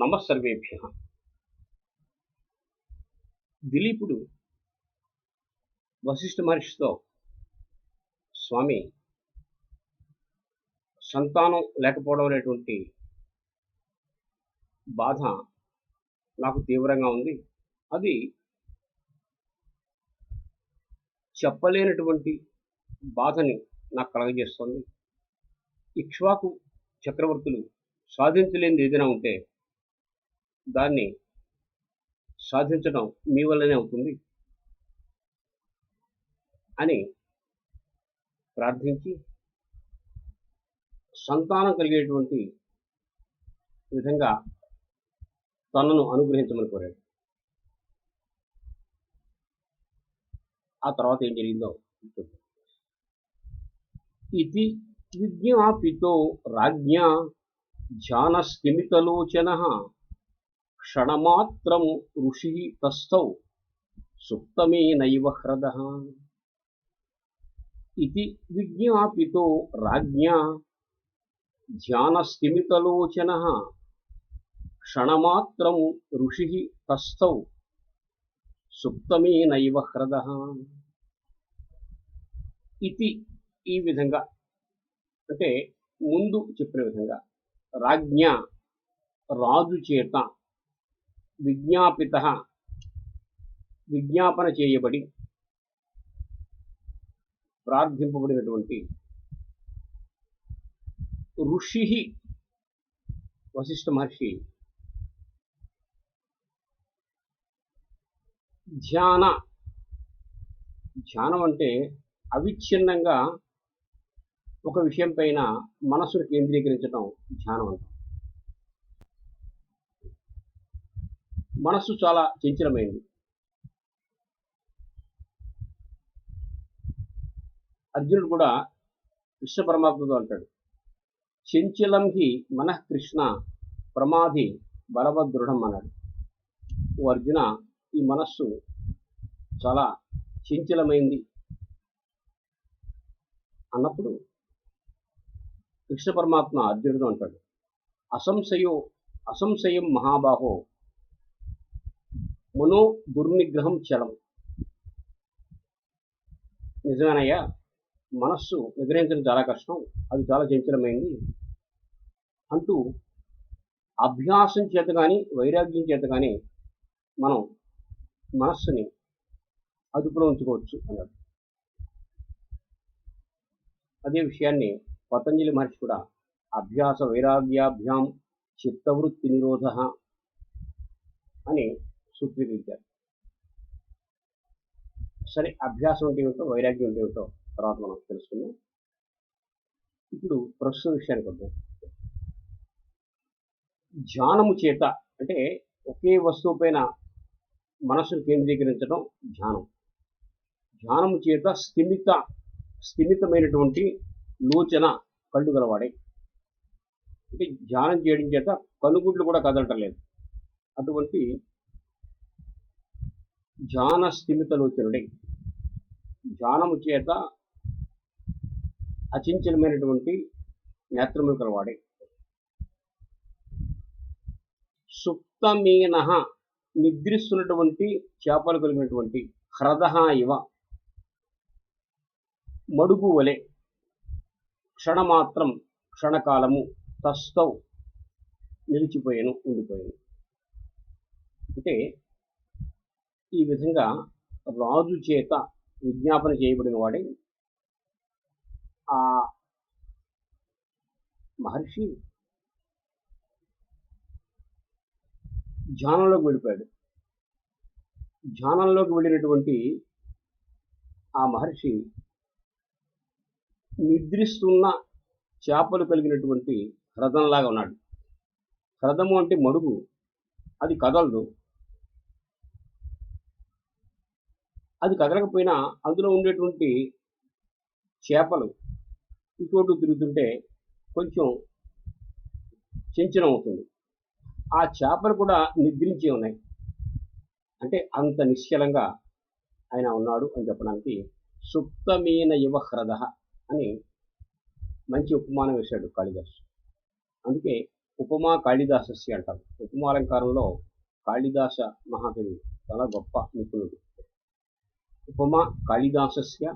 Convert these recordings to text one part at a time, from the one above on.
నమస్సర్వేభ్యః. దిలీపుడు వశిష్ఠ మహర్షితో, స్వామి, సంతానం లేకపోవడం అనేటువంటి బాధ నాకు తీవ్రంగా ఉంది. అది చెప్పలేనటువంటి బాధని నాకు కలగజేస్తుంది. ఇక్ష్వాకు చక్రవర్తులు సాధించలేనిది ఏదైనా ఉంటే దాన్ని సాధించడం మీ వల్లనే అవుతుంది అని ప్రార్థించి సంతానం కలిగేటువంటి విధంగా తనను అనుగ్రహించమని కోరాడు. ఆ తర్వాత ఏం జరిగిందో చూద్దాం. ఇది విజ్ఞాపితో రాజ్ఞా ధ్యానస్థిమితలోచనః క్షణమాత్రం ఋషి తస్థౌ సుప్తమేనైవ హ్రదః. ఇది విజ్ఞాపితో రాజ్ఞా ధ్యానస్థిమితలోచనః క్షణమాత్రం ఋషి తస్థౌ సుప్తమేనైవ హ్రదః. ఇది ఈ విధంగా, అంటే ముందు చెప్పిన విధంగా, రాజ్ఞ రాజు చేత విజ్ఞాపిత విజ్ఞాపన చేయబడి ప్రార్థింపబడినటువంటి ఋషి వశిష్ఠ మహర్షి ధ్యానం అంటే అవిచ్ఛిన్నంగా ఒక విషయం పైన మనసును కేంద్రీకరించడం ధ్యానం అంటాం. మనస్సు చాలా చంచలమైంది. అర్జునుడు కూడా కృష్ణ పరమాత్మతో అంటాడు, చంచలం హి మనః కృష్ణ ప్రమాధి బలవదృఢం అన్నాడు. ఓ అర్జున, ఈ మనస్సు చాలా చంచలమైంది అన్నప్పుడు కృష్ణ పరమాత్మ అర్జునుడు అంటాడు, అసంశయం మహాబాహో మనో దుర్నిగ్రహం చలం. నిజమేనయ్యా, మనస్సు నిగ్రహించడం చాలా కష్టం, అది చాలా చంచలమైంది అంటూ అభ్యాసం చేత కానీ వైరాగ్యం చేత కానీ మనం మనస్సుని అదుపులో ఉంచుకోవచ్చు అన్నాడు. అదే విషయాన్ని పతంజలి మహర్షి కూడా అభ్యాస వైరాగ్యాభ్యాం చిత్తవృత్తి నిరోధ అని సూత్రీకరించారు. సరే, అభ్యాసం అంటే ఏమిటో వైరాగ్యం అంటే ఏమిటో తర్వాత మనం తెలుసుకుందాం. ఇప్పుడు ప్రస్తుత విషయానికి వద్దాం. ధ్యానము చేత అంటే ఒకే వస్తువు పైన మనసును కేంద్రీకరించడం ధ్యానం. ధ్యానము చేత స్థిమితమైనటువంటి లోచన కళ్ళు గలవాడే. అంటే ధ్యానం చేయడం చేత కనుగుడ్లు కూడా కదలటం లేదు. అటువంటి ధ్యాన స్థిమిత లోచనుడే, ధ్యానము చేత అచంచలమైనటువంటి నేత్రములు కలవాడే. సుప్తమీన నిద్రిస్తున్నటువంటి చేపలు కలిగినటువంటి హ్రద ఇవ మడుగు వలె క్షణమాత్రం క్షణకాలము తస్థౌ నిలిచిపోయాను, ఉండిపోయాను. అంటే ఈ విధంగా రాజు చేత విజ్ఞాపన చేయబడిన వాడే ఆ మహర్షి ధ్యానంలోకి వెళ్ళిపోయాడు. ధ్యానంలోకి వెళ్ళినటువంటి ఆ మహర్షి నిద్రిస్తున్న చేపలు కలిగినటువంటి హ్రదంలాగా ఉన్నాడు. హ్రదము అంటే మడుగు, అది కదలదు. అది కదలకపోయినా అందులో ఉండేటువంటి చేపలు ఇటు తిరుగుతుంటే కొంచెం చంచలం అవుతుంది. ఆ చేపలు కూడా నిద్రించే ఉన్నాయి. అంటే అంత నిశ్చలంగా ఆయన ఉన్నాడు అని చెప్పడానికి సుప్తమీన ఇవ హ్రద అని మంచి ఉపమానం వేశాడు కాళిదాసు. అందుకే ఉపమా కాళిదాసస్య అంటారు. ఉపమాలంకారంలో కాళిదాస మహాకవి చాలా గొప్ప నిపుణుడు. ఉపమా కాళిదాసస్య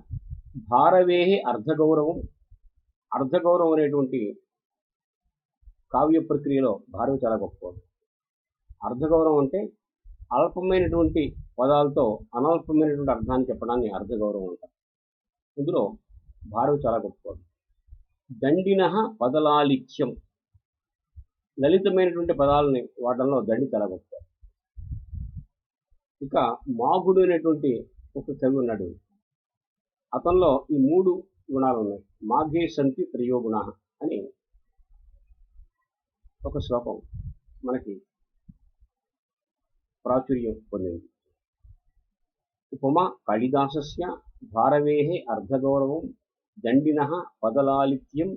భారవేహి అర్ధగౌరవం. అర్ధగౌరవం అనేటువంటి కావ్య ప్రక్రియలో భారవి చాలా గొప్పవాడు. అర్ధగౌరవం అంటే అల్పమైనటువంటి పదాలతో అనల్పమైనటువంటి అర్థాన్ని చెప్పడాన్ని అర్ధగౌరవం అంటారు. ఇందులో భారవి చాలా గొప్పవాడు. దండిన పదలాలిత్యం, లలితమైనటువంటి పదాలని వాడడంలో దండి చాలా గొప్పవాడు. ఇక మాగుడు అనేటువంటి ఒక కవి ఉన్నాడు. అతనిలో ఈ 3 గుణాలు ఉన్నాయి. మాఘే సంతి త్రయో గుణ అని ఒక శ్లోకం మనకి ప్రాచుర్యం పొందింది. ఉపమా కాళిదాసస్య భారవేహే అర్ధగౌరవం దండిన పదలాలిత్యం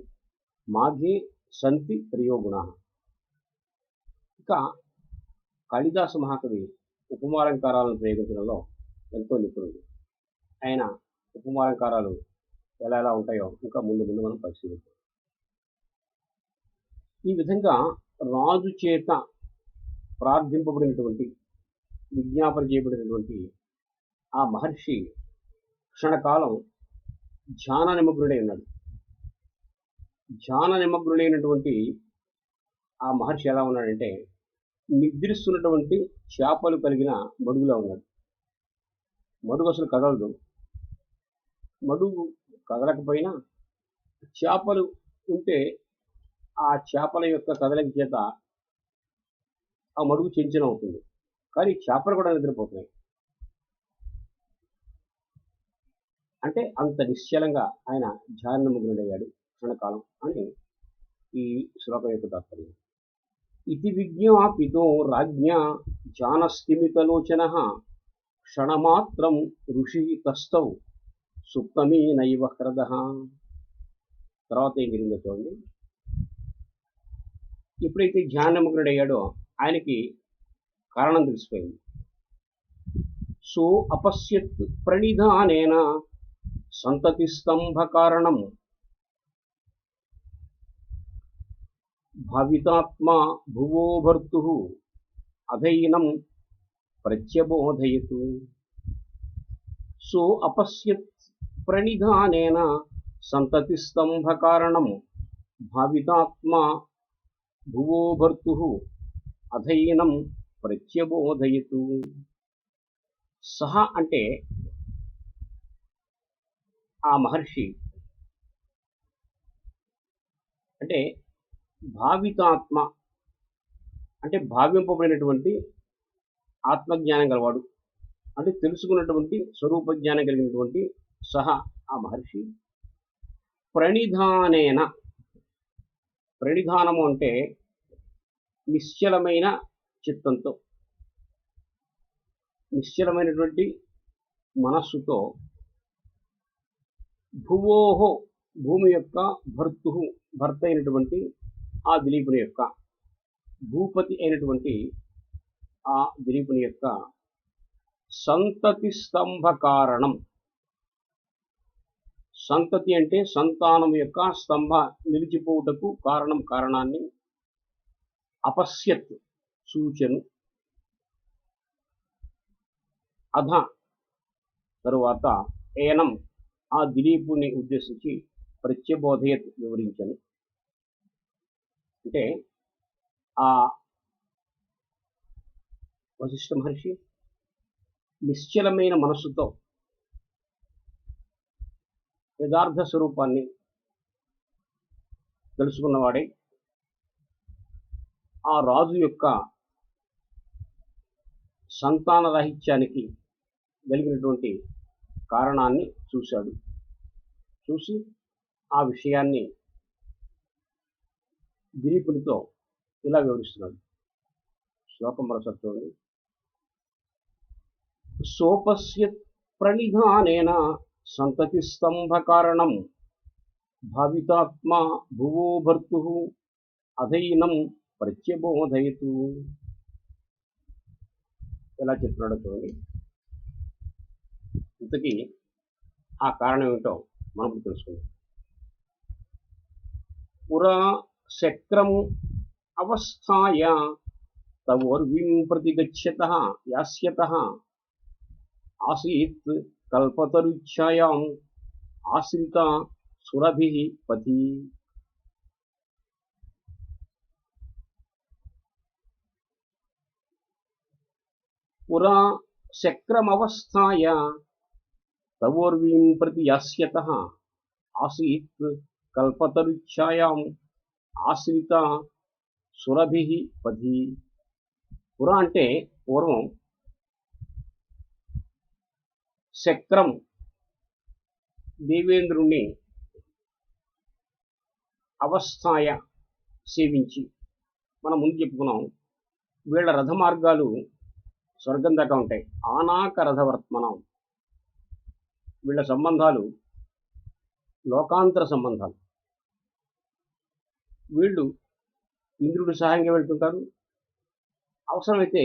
మాఘే సంతి త్రయో గుణ. ఇక కాళిదాస మహాకవి ఉపమాలంకారాలను ప్రయోగించడంలో ఎంతో నిపుణుడు. ఆయన ఉపమాలంకారాలు ఎలా ఎలా ఉంటాయో ఇంకా ముందు ముందు మనం పరిశీలిద్దాం. ఈ విధంగా రాజు చేత ప్రార్థింపబడినటువంటి, విజ్ఞాపన చేయబడినటువంటి ఆ మహర్షి క్షణకాలం ధ్యాన నిమగ్నుడై ఉన్నాడు. ధ్యాన నిమగ్నుడైనటువంటి ఆ మహర్షి ఎలా ఉన్నాడంటే నిద్రిస్తున్నటువంటి చేపలు కలిగిన మడుగులా ఉన్నాడు. మడుగు అసలు కదలదు. మడుగు కదలకపోయినా చేపలు ఉంటే ఆ చేపల యొక్క కదలిక చేత ఆ మడుగు చెంచనం అవుతుంది. కానీ చేపలు కూడా నిద్రపోతున్నాయి. అంటే అంత నిశ్చలంగా ఆయన ధ్యాన నిమగ్నుడయ్యాడు క్షణకాలం అని ఈ శ్లోకం యొక్క తాత్పర్యం. ఇతి విజ్ఞాపితో రాజ్ఞా జానస్థిమితలోచన క్షణమాత్రం ఋషి తస్థౌ సుప్తమీ నైవ హ్రద. తర్వాత ఏం జరిగిందో చూడండి. ఎప్పుడైతే ధ్యానముగ్నుడయ్యాడో ఆయనకి కారణం తెలిసిపోయింది. సో అపశ్యత్ ప్రణిధానేన సంతతి స్తంభ కారణం భావితాత్మా భువో భర్తు అధైనం ప్రత్యబోధయతు. సో అపశ్యత్ ప్రణిధానేన సంతతి స్తంభ కారణం భావితాత్మా భువో భర్తు అధైనం ప్రత్యబోధయతు. సహ అంటే ఆ మహర్షి అంటే భావితాత్మ అంటే భావింపబడినటువంటి ఆత్మజ్ఞానం గలవాడు, అంటే తెలుసుకున్నటువంటి స్వరూప జ్ఞానం కలిగినటువంటి సహా ఆ మహర్షి ప్రణిధానేన, ప్రణిధానము అంటే నిశ్చలమైన చిత్తంతో, నిశ్చలమైనటువంటి మనస్సుతో భువోహో భూమి యొక్క భర్తు భర్త అయినటువంటి ఆ దిలీపుని యొక్క భూపతి అయినటువంటి ఆ దిలీపుని యొక్క సంతతి స్తంభ కారణం. సంతతి అంటే సంతానం యొక్క స్తంభ నిలిచిపోవుటకు కారణం, కారణాన్ని అపశ్యత్ సూచను. అధ తరువాత ఏనం ఆ దిలీపుని ఉద్దేశించి ప్రత్యబోధయత్ వివరించను. అంటే ఆ వశిష్ఠ మహర్షి నిశ్చలమైన మనస్సుతో యథార్థ స్వరూపాన్ని తెలుసుకున్నవాడై ఆ రాజు యొక్క సంతాన రాహిత్యానికి కలిగినటువంటి కారణాన్ని చూశాడు. చూసి ఆ విషయాన్ని దిలీపునితో ఇలా వివరిస్తున్నాడు. శ్లోకం మరోసారి చూడండి. సోపశ్యత్ ప్రణిధానేన సంతతి స్తంభ కారణం భావితాత్మా భువో భర్తు అధైనం ప్రత్యబోధయతు. ఎలా చెప్తున్నాడో చూడండి. ఇంతకీ ఆ కారణం ఏమిటో మనం తెలుసుకుందాం. పురా శక్రం अवस्थाय तवोर्वीं प्रति गच्छतः यास्यतः आसीत् कल्पतरुच्छायाम् आश्रिता सुरभिः पति। पुरा शक्रमवस्थाय तवोर्वीं प्रति यास्यतः आसीत् कल्पतरुच्छायाम् आश्रिता సురభిః పది. పుర అంటే పూర్వం శక్రం దేవేంద్రుణ్ణి అవస్థాయ సేవించి మనం ముందు చెప్పుకున్నాం. వీళ్ళ రథ మార్గాలు స్వర్గం దాకా ఉంటాయి. ఆనాక రథవర్త్మనం. వీళ్ళ సంబంధాలు లోకాంతర సంబంధాలు. వీళ్ళు ఇంద్రుడు సహాయంగా వెళ్తుంటారు. అవసరమైతే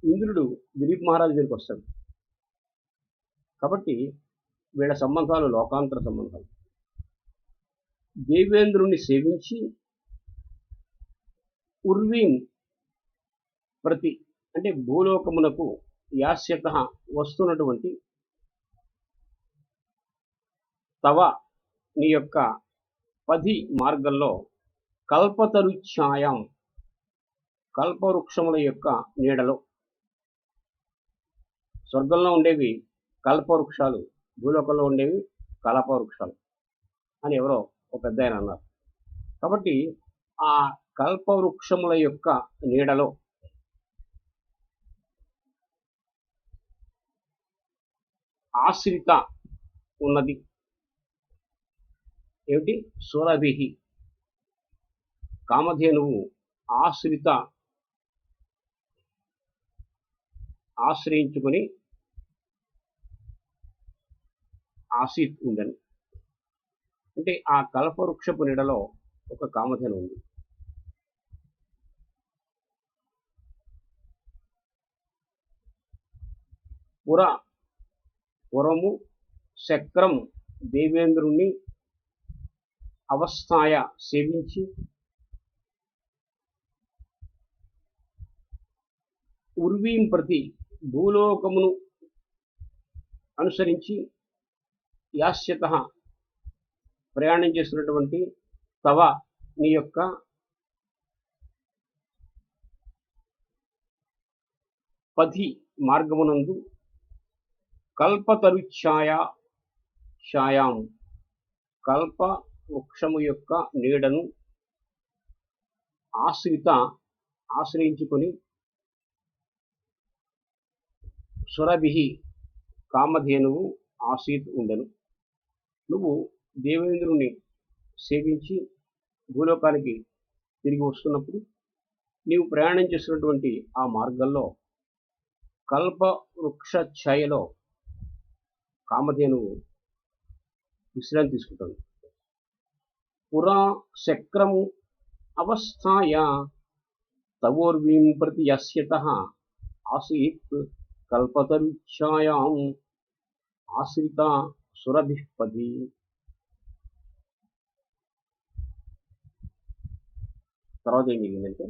ఇంద్రుడు దిలీప్ మహారాజు దగ్గరికి వస్తాడు. కాబట్టి వీళ్ళ సంబంధాలు లోకాంతర సంబంధాలు. దేవేంద్రుణ్ణి సేవించి ఉర్వీం ప్రతి అంటే భూలోకమునకు యాస్యత వస్తున్నటువంటి తవ నీ యొక్క పది మార్గంలో కల్పతరుఛాయాం కల్పవృక్షముల యొక్క నీడలో. స్వర్గంలో ఉండేవి కల్పవృక్షాలు, భూలోకంలో ఉండేవి కల్పవృక్షాలు అని ఎవరో ఒక పెద్ద ఆయన అన్నారు. కాబట్టి ఆ కల్పవృక్షముల యొక్క నీడలో ఆశ్రిత ఉన్నది. ఏమిటి? సురభిః. కామధేనువు ఆశ్రిత ఆశ్రయించుకొని ఆసీత్ ఉండను. అంటే ఆ కల్పవృక్షపు నీడలో ఒక కామధేను ఉంది. పురము శక్రం దేవేంద్రుణ్ణి అవస్థాయ సేవించి ఉర్వీం ప్రతి భూలోకమును అనుసరించి యాస్యత ప్రయాణం చేస్తున్నటువంటి తవ నీ యొక్క పది మార్గమునందు కల్పతరుఛాయాం కల్ప వృక్షము యొక్క నీడను ఆశ్రయించుకొని సురభిః కామధేనువు ఆసీత్ ఉండెను. నువ్వు దేవేంద్రుని సేవించి భూలోకానికి తిరిగి వస్తున్నప్పుడు నీవు ప్రయాణం చేస్తున్నటువంటి ఆ మార్గంలో కల్ప వృక్ష ఛాయలో కామధేనువు విశ్రాంతి తీసుకుంటుంది. పురా శక్రము అవస్థాయ తవోర్వీం ప్రతి యస్యతః ఆసీత్ కల్పతరుఛాయాం ఆశ్రిత సురభిః పది. తర్వాత ఏం జరిగిందంటే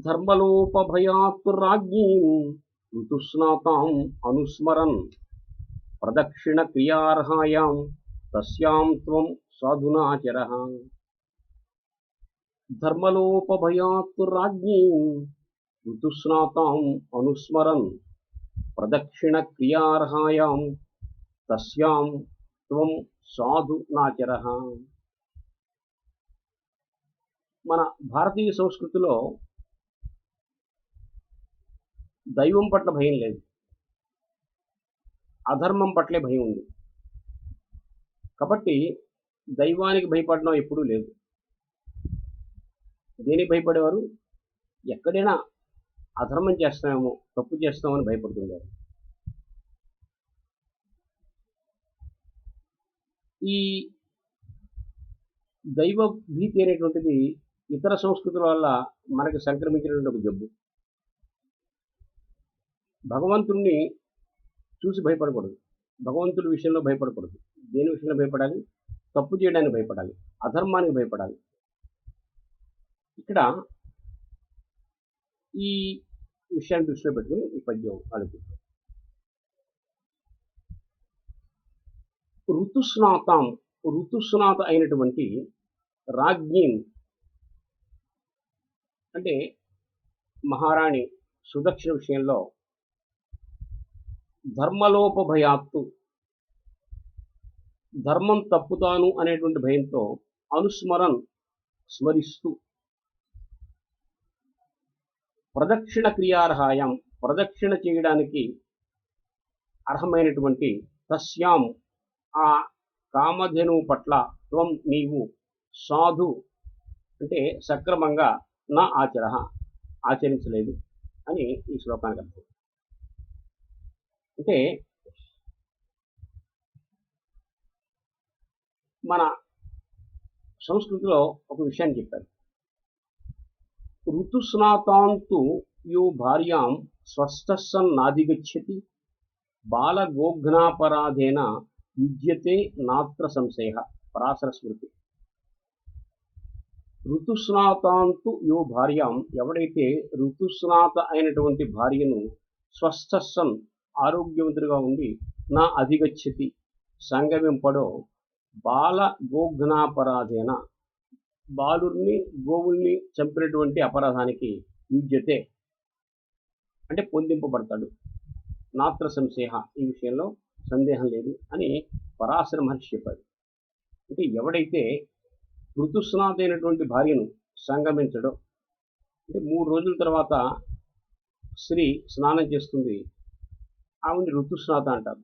ధర్మలోపభయాత్ రాజ్ఞీం ఋతుస్నాతాం అనుస్మరన్ ప్రదక్షిణ క్రియార్హాయాం తస్యాం త్వం సాధునాచరః. ధర్మలోపభయాత్ రాజ్ఞీం ఋతుస్నాతాం అనుస్మరన్ ప్రదక్షిణ క్రియార్హాయాం తస్యాం త్వం సాధునాచరః. మన భారతీయ సంస్కృతిలో దైవం పట్ల భయం లేదు, అధర్మం పట్లే భయం ఉంది. కాబట్టి దైవానికి భయపడడం ఎప్పుడూ లేదు. దేనికి భయపడేవారు? ఎక్కడైనా అధర్మం చేస్తామేమో, తప్పు చేస్తామని భయపడుతుంటారు. ఈ దైవ భీతి అనేటువంటిది ఇతర సంస్కృతుల వల్ల మనకి సంక్రమించినటువంటి ఒక జబ్బు. భగవంతుణ్ణి చూసి భయపడకూడదు, భగవంతుడి విషయంలో భయపడకూడదు. దేని విషయంలో భయపడాలి? తప్పు చేయడానికి భయపడాలి, అధర్మానికి భయపడాలి. ఇక్కడ ఈ విషయాన్ని దృష్టిలో పెట్టుకుని ఈ పద్యం ఆలోచిస్తాం. ఋతుస్నాతం, ఋతుస్నాత అయినటువంటి రాజ్ఞిం అంటే మహారాణి సుదక్షిణ విషయంలో ధర్మలోపభయాత్తు, ధర్మం తప్పుతాను అనేటువంటి భయంతో అనుస్మరన్ స్మరిస్తూ ప్రదక్షిణ క్రియార్హాయం ప్రదక్షిణ చేయడానికి అర్హమైనటువంటి తస్యాం ఆ కామధేనువు పట్ల త్వం నీవు సాధు అంటే సక్రమంగా నా ఆచరించలేదు అని ఈ శ్లోకానికి అర్థం. అంటే మన సంస్కృతిలో ఒక విషయాన్ని చెప్పారు. ఋతుస్నాతాంతు యో భార్యాం స్వస్థసన్ నాధిగచ్చతి బాలగోఘ్నాపరాధేన యుజ్యతే నాత్ర సంశయ. పరాశర స్మృతి. ఋతుస్నాతాంతు యో భార్యాం ఎవడైతే ఋతుస్నాత అయినటువంటి భార్యను స్వస్థసన్ ఆరోగ్యవంతుడిగా ఉండి నా అధిగచ్చతి సంగమింపడో బాల గోఘ్నాపరాధేన బాలుర్ని గోవుల్ని చంపినటువంటి అపరాధానికి యుజ్యతే అంటే పొందింపబడతాడు. నాత్ర సంశయ ఈ విషయంలో సందేహం లేదు అని పరాశర మహర్షి చెప్పాడు. అంటే ఎవడైతే ఋతుస్నాత అయినటువంటి భార్యను సంగమించడో అంటే 3 రోజుల తర్వాత స్త్రీ స్నానం చేస్తుంది, ఆవిని ఋతుస్నాత అంటారు.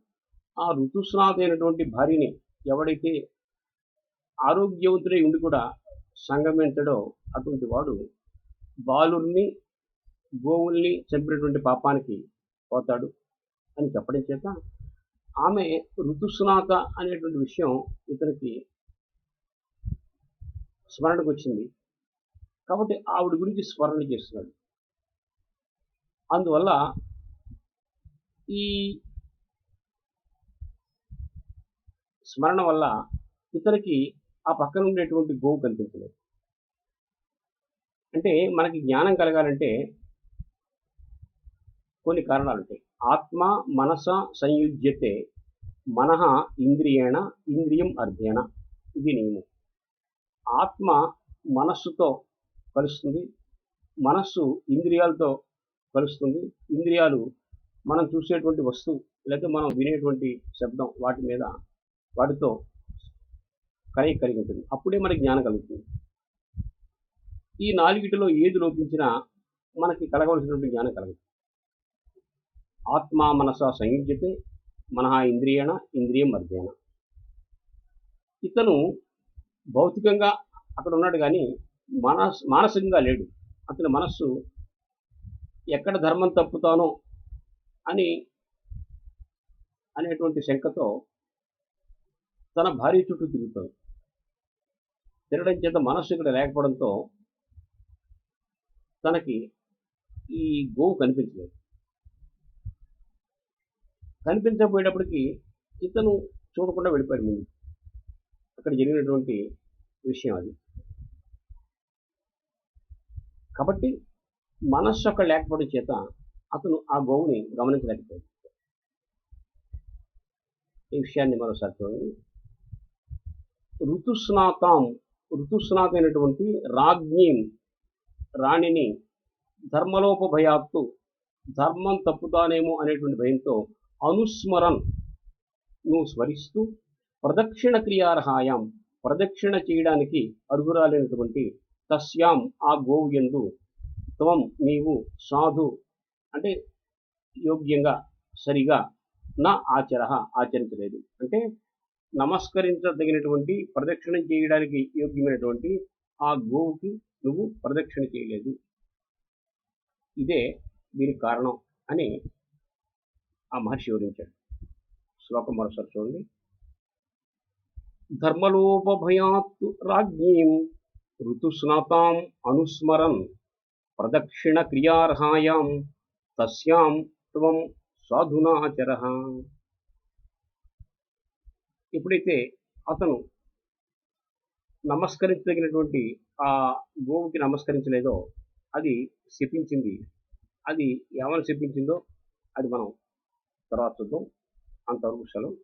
ఆ ఋతుస్నాత అయినటువంటి భార్యని ఎవడైతే ఆరోగ్యవంతుడై ఉండి కూడా సంగమించడో అటువంటి వాడు బాలుర్ని గోవుల్ని చంపినటువంటి పాపానికి పోతాడు అని చెప్పడం చేత ఆమె ఋతుస్నాత అనేటువంటి విషయం ఇతనికి స్మరణకు వచ్చింది కాబట్టి ఆవిడ గురించి స్మరణ చేస్తున్నాడు. అందువల్ల ఈ స్మరణ వల్ల ఇతనికి ఆ పక్కన ఉండేటువంటి గోవు కనిపించలేదు. అంటే మనకి జ్ఞానం కలగాలంటే కొన్ని కారణాలు ఉంటాయి. ఆత్మ మనస సంయుజ్యతే మనః ఇంద్రియేణ ఇంద్రియం అర్థేన, ఇది నియమం. ఆత్మ మనస్సుతో కలుస్తుంది, మనస్సు ఇంద్రియాలతో కలుస్తుంది. ఇంద్రియాలు మనం చూసేటువంటి వస్తువు లేకపోతే మనం వినేటువంటి శబ్దం వాటితో కలిగి ఉంటుంది. అప్పుడే మనకి జ్ఞానం కలుగుతుంది. ఈ 4టిలో ఏది లోపించినా మనకి కలగవలసినటువంటి జ్ఞానం కలగదు. ఆత్మ మనస సంయుజ్యతే మనః ఇంద్రియేణ ఇంద్రియం అర్థేన. ఇతను భౌతికంగా అక్కడ ఉన్నాడు కానీ మానసికంగా లేడు. అతని మనస్సు ఎక్కడ ధర్మం తప్పుతానో అనేటువంటి శంకతో తన భార్య చుట్టూ తిరుగుతాడు. తిరగడం చేత మనస్సు ఇక్కడ లేకపోవడంతో తనకి ఈ గోవు కనిపించలేదు. కనిపించకపోయేటప్పటికి ఇతను చూడకుండా వెళ్ళిపోయాడు ముందు. అక్కడ జరిగినటువంటి విషయం అది. కాబట్టి మనస్సు అక్కడ లేకపోవడం చేత అతను ఆ గోవుని గమనించలేకపోయాడు. ఈ విషయాన్ని మరోసారి చూడండి. ఋతుస్నాత అయినటువంటి రాజ్ఞిం రాణిని ధర్మలోపభయాత్తు ధర్మం తప్పుతానేమో అనేటువంటి భయంతో అనుస్మరన్ నువ్వు స్మరిస్తూ ప్రదక్షిణ క్రియార్హాయం ప్రదక్షిణ చేయడానికి అర్హురాలైనటువంటి తస్యాం ఆ గోవు యందు త్వం నీవు సాధు అంటే యోగ్యంగా సరిగా నా ఆచరించలేదు. అంటే నమస్కరించదగినటువంటి ప్రదక్షిణ చేయడానికి యోగ్యమైనటువంటి ఆ గోవుకి నువ్వు ప్రదక్షిణ చేయలేదు. ఇదే దీనికి కారణం అని ఆ మహర్షి వివరించాడు. శ్లోకం మరోసారి చూడండి. ధర్మలోపభయాత్తు రాజ్ఞీం ఋతుస్నాతాం అనుస్మరన్ ప్రదక్షిణ క్రియార్హాయాం తస్యాం త్వం సాధునాచరః. ఎప్పుడైతే అతను నమస్కరించదగినటువంటి ఆ గోవుకి నమస్కరించలేదో అది శపించింది. అది ఏమని చెప్పించిందో అది మనం తర్వాత చూద్దాం. అంతవరకు సెలవు.